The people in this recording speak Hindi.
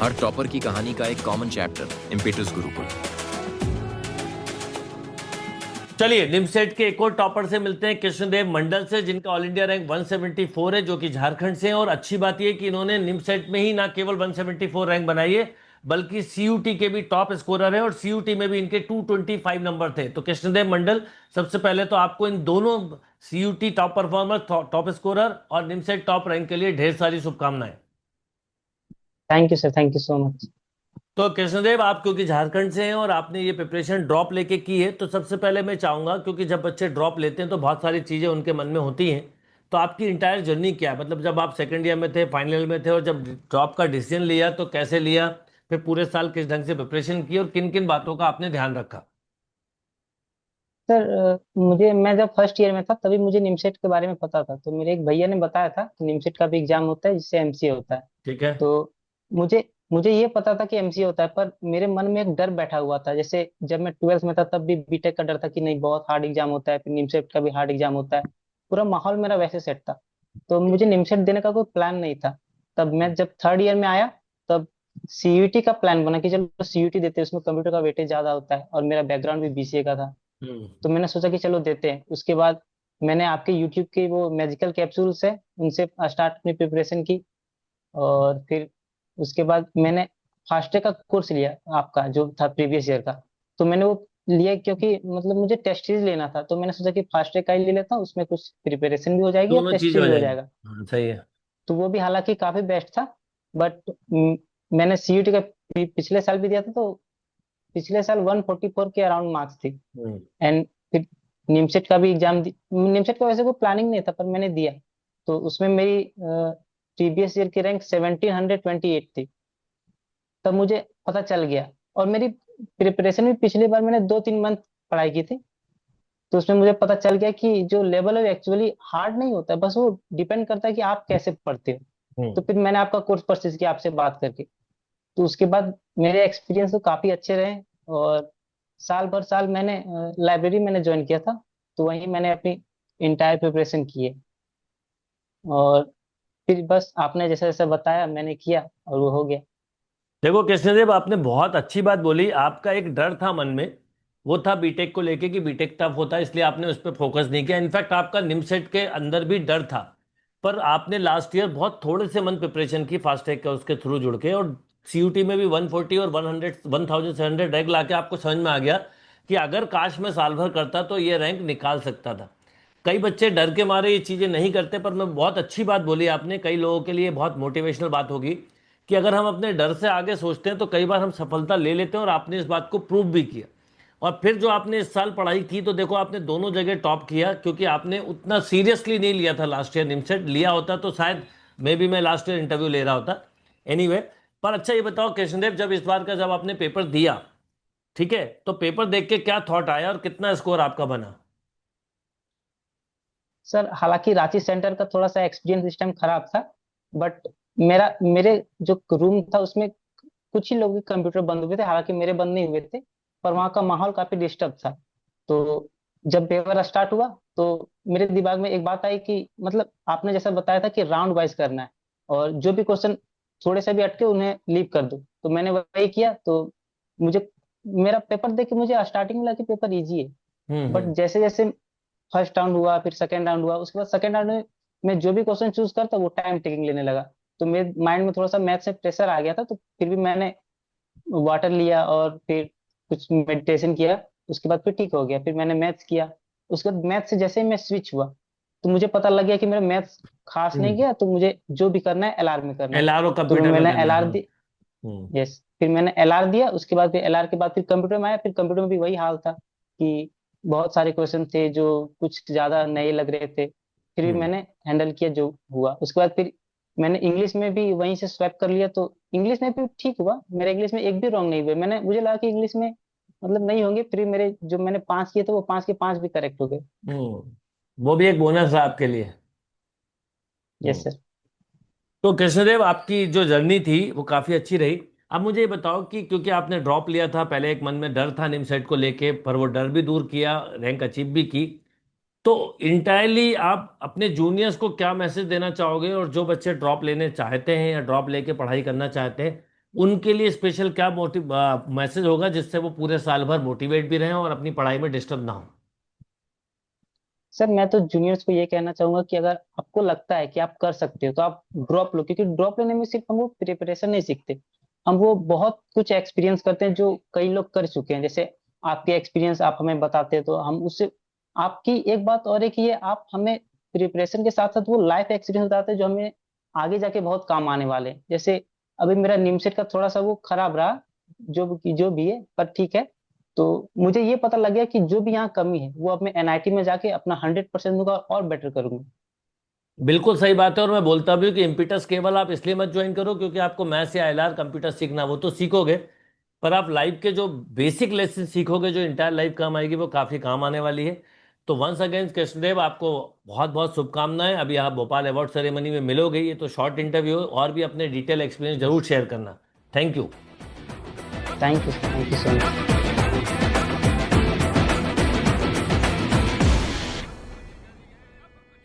हर टॉपर की कहानी का एक कॉमन चैप्टर इम्पेटस गुरुकुल। चलिए निमसेट के एक और टॉपर से मिलते हैं, कृष्णदेव मंडल से, जिनका ऑल इंडिया रैंक 174 है, जो कि झारखंड से हैं। और अच्छी बात यह कि इन्होंने निमसेट में ही ना केवल 174 रैंक बनाई है, बल्कि सीयूटी के भी टॉप स्कोरर है, और सीयूटी में भी इनके 225 नंबर थे। तो कृष्णदेव मंडल, सबसे पहले तो आपको इन दोनों CUT top performer, top scorer और निमसेट टॉप रैंक के लिए ढेर सारी शुभकामनाएं। Thank you sir, thank you so much. तो कृष्णदेव, आप क्योंकि झारखंड से हैं और आपने ये प्रिपरेशन ड्रॉप लेके की है, तो सबसे पहले मैं चाहूंगा, क्योंकि जब बच्चे ड्रॉप लेते हैं तो बहुत सारी चीज़ें उनके मन में होती हैं, तो आपकी इंटायर जर्नी क्या है? मतलब जब आप सेकंड ईयर में थे, फाइनल ईयर में थे, और जब ड्रॉप का डिसीजन लिया तो कैसे लिया, फिर पूरे साल किस ढंग से प्रिपरेशन की, और किन किन बातों का आपने ध्यान रखा? सर मैं जब फर्स्ट ईयर में था तभी मुझे निमसेट के बारे में पता था। तो मेरे एक भैया ने बताया था कि निमसेट का भी एग्जाम होता है जिससे एमसीए होता है। ठीक है। तो मुझे मुझे ये पता था कि एमसीए होता है, पर मेरे मन में एक डर बैठा हुआ था। जैसे जब मैं 12th में था तब भी बीटेक का डर था कि नहीं, बहुत हार्ड एग्जाम होता है, फिर निमसेट का भी हार्ड एग्जाम होता है। पूरा माहौल मेरा वैसे सेट था। तो मुझे निमसेट देने का कोई प्लान नहीं था। तब मैं जब थर्ड ईयर में आया, तब सीयूटी का प्लान बना कि चलो सीयूटी देते हैं, उसमें कंप्यूटर का वेटेज ज्यादा होता है, और मेरा बैकग्राउंड भी बीसीए का था। हम्म। तो मैंने सोचा कि चलो देते हैं। उसके बाद मैंने आपके यूट्यूब के वो मैजिकल कैप्सूल्स है, उनसे स्टार्ट अपनी प्रिपरेशन की। और फिर उसके बाद मैंने फास्टे का कोर्स लिया, आपका जो था प्रीवियस ईयर का। तो मैंने वो लिया क्योंकि मतलब मुझे टेस्ट सीरीज लेना था, तो मैंने सोचा कि फास्टे का ही ले लेता हूँ, उसमें कुछ प्रिपरेशन भी हो जाएगी और दोनों टेस्ट चीज़ें सीरीज हो भी हो जाएंगी। जाएगा। हाँ, सही है। तो वो भी हालांकि काफी बेस्ट था। बट मैंने सीयूटी का पिछले साल भी दिया था, तो पिछले साल 144 के अराउंड मार्क्स थी। हम्म। एंड फिर निमसेट का भी एग्जाम निमसेट का वैसे कोई प्लानिंग नहीं था, पर मैंने दिया। तो उसमें मेरी प्रीवियस ईयर की रैंक 1728 थी। तब मुझे पता चल गया। और मेरी प्रिपरेशन भी पिछली बार मैंने 2-3 मंथ पढ़ाई की थी। तो उसमें मुझे पता चल गया कि जो लेवल है एक्चुअली हार्ड नहीं होता है, बस वो डिपेंड करता है कि आप कैसे पढ़ते हो। तो हम्म। फिर मैंने आपका कोर्स परचेज किया आपसे बात करके। तो उसके बाद मेरे एक्सपीरियंस तो काफी अच्छे रहे। और साल भर साल मैंने लाइब्रेरी मैंने ज्वाइन किया था। तो वहीं मैंने अपनी इंटायर प्रिपरेशन की है। और फिर बस आपने जैसा जैसा बताया मैंने किया और वो हो गया। देखो कृष्णदेव, आपने बहुत अच्छी बात बोली। आपका एक डर था मन में, वो था बीटेक को लेके कि बीटेक टफ होता है, इसलिए आपने उस पर फोकस नहीं किया। इनफैक्ट आपका निमसेट के अंदर भी डर था, पर आपने लास्ट ईयर बहुत थोड़े से मन प्रिपरेशन की फास्टैग का उसके थ्रू जुड़ के, और सीयूटी में भी 140 और 1700 रैंक लाके आपको समझ में आ गया कि अगर काश मैं साल भर करता तो ये रैंक निकाल सकता था। कई बच्चे डर के मारे ये चीज़ें नहीं करते, पर मैं बहुत अच्छी बात बोली आपने, कई लोगों के लिए बहुत मोटिवेशनल बात होगी कि अगर हम अपने डर से आगे सोचते हैं तो कई बार हम सफलता ले लेते हैं, और आपने इस बात को प्रूव भी किया। और फिर जो आपने इस साल पढ़ाई की, तो देखो आपने दोनों जगह टॉप किया, क्योंकि आपने उतना सीरियसली नहीं लिया था लास्ट ईयर। निमसेट लिया होता तो शायद मैं लास्ट ईयर इंटरव्यू ले रहा होता। एनीवे, पर अच्छा ये बताओ कृष्णदेव, जब इस बार का जब आपने पेपर दिया, ठीक है, तो पेपर देख के क्या थॉट आया और कितना स्कोर आपका बना? सर हालांकि रांची सेंटर का थोड़ा सा एक्सपीरियंस इस टाइम खराब था। बट मेरे जो रूम था उसमें कुछ ही लोगों के कंप्यूटर बंद हुए थे, हालांकि मेरे बंद नहीं हुए थे। पर वहाँ का माहौल काफी डिस्टर्ब था। तो जब पेपर स्टार्ट हुआ तो मेरे दिमाग में एक बात आई कि मतलब आपने जैसा बताया था कि राउंड वाइज करना है, और जो भी क्वेश्चन थोड़े से भी अटके उन्हें लीव कर दो। तो मैंने वही किया। तो मुझे मेरा पेपर देख के मुझे स्टार्टिंग में लगा कि पेपर इजी है। बट हम्म। जैसे जैसे फर्स्ट राउंड हुआ, फिर सेकेंड राउंड हुआ, उसके बाद सेकेंड राउंड में मैं जो भी क्वेश्चन चूज करता वो टाइम टेकिंग लेने लगा। तो मेरे माइंड में थोड़ा सा मैथ से प्रेशर आ गया था। तो फिर भी मैंने वाटर लिया और फिर कुछ मेडिटेशन किया। उसके बाद फिर ठीक हो गया। फिर मैंने मैथ्स किया। उसके बाद मैथ्स से जैसे ही मैं स्विच हुआ, तो मुझे पता लग गया कि मेरा मैथ्स खास नहीं हम्म। गया। तो मुझे जो भी करना है एलआर में करना है। एलआर और तो कंप्यूटर में मैंने करना है, एलआर हाँ। दी। यस, फिर मैंने एलआर दिया। उसके बाद फिर एलआर के बाद फिर कंप्यूटर में आया। फिर कंप्यूटर में भी वही हाल था कि बहुत सारे क्वेश्चन थे जो कुछ ज्यादा नए लग रहे थे। फिर भी हम्म। मैंने हैंडल किया जो हुआ। उसके बाद फिर मैंने इंग्लिश में भी वहीं से स्वैप कर लिया। तो इंग्लिश में भी ठीक हुआ, मेरे इंग्लिश में एक भी रॉन्ग नहीं हुए। मुझे लगा कि इंग्लिश में मतलब नहीं होंगे, फिर मेरे जो मैंने 5 किए थे वो 5 के 5 भी करेक्ट हो गए। वो भी एक बोनस है आपके लिए। यस हम्म। सर। तो कृष्णदेव, आपकी जो जर्नी थी वो काफी अच्छी रही। अब मुझे ये बताओ कि क्योंकि आपने ड्रॉप लिया था, पहले एक मन में डर था निमसेट को लेके, पर वो डर भी दूर किया, रैंक अचीव भी की, तो इंटायरली आप अपने जूनियर्स को क्या मैसेज देना चाहोगे? और जो बच्चे ड्रॉप लेने चाहते हैं या ड्रॉप लेके पढ़ाई करना चाहते हैं, उनके लिए स्पेशल क्या मैसेज होगा जिससे वो पूरे साल भर मोटिवेट भी रहें और अपनी पढ़ाई में डिस्टर्ब ना हो? सर मैं तो जूनियर्स को ये कहना चाहूंगा कि अगर आपको लगता है कि आप कर सकते हो तो आप ड्रॉप लो, क्योंकि ड्रॉप लेने में सिर्फ हम वो प्रिपरेशन नहीं सीखते, हम वो बहुत कुछ एक्सपीरियंस करते हैं जो कई लोग कर चुके हैं। जैसे आपके एक्सपीरियंस आप हमें बताते हैं तो हम उससे, आपकी एक बात और है कि ये आप हमें प्रिपरेशन के साथ साथ वो लाइफ एक्सपीरियंस बताते हैं जो हमें आगे जाके बहुत काम आने वाले हैं। जैसे अभी मेरा निमसेट का थोड़ा सा वो खराब रहा, जो भी है, पर ठीक है। तो मुझे ये पता लग गया कि जो भी यहाँ कमी है वो अब मैं एनआईटी में जाके अपना 100% दूंगा और बेटर करूंगा। बिल्कुल सही बात है। और मैं बोलता भी हूँ कि इम्पीटस केवल आप इसलिए मत ज्वाइन करो क्योंकि आपको मैथ्स या एलआर कंप्यूटर सीखना, वो तो सीखोगे, पर आप लाइफ के जो बेसिक लेसन सीखोगे जो इंटायर लाइफ काम आएगी, वो काफ़ी काम आने वाली है। तो वंस अगेन कृष्णदेव, आपको बहुत बहुत शुभकामनाएं। अभी आप भोपाल अवार्ड सेरेमनी में मिलोगे, ये तो शॉर्ट इंटरव्यू, और भी अपने डिटेल एक्सपीरियंस जरूर शेयर करना। Thank you. Thank you so much.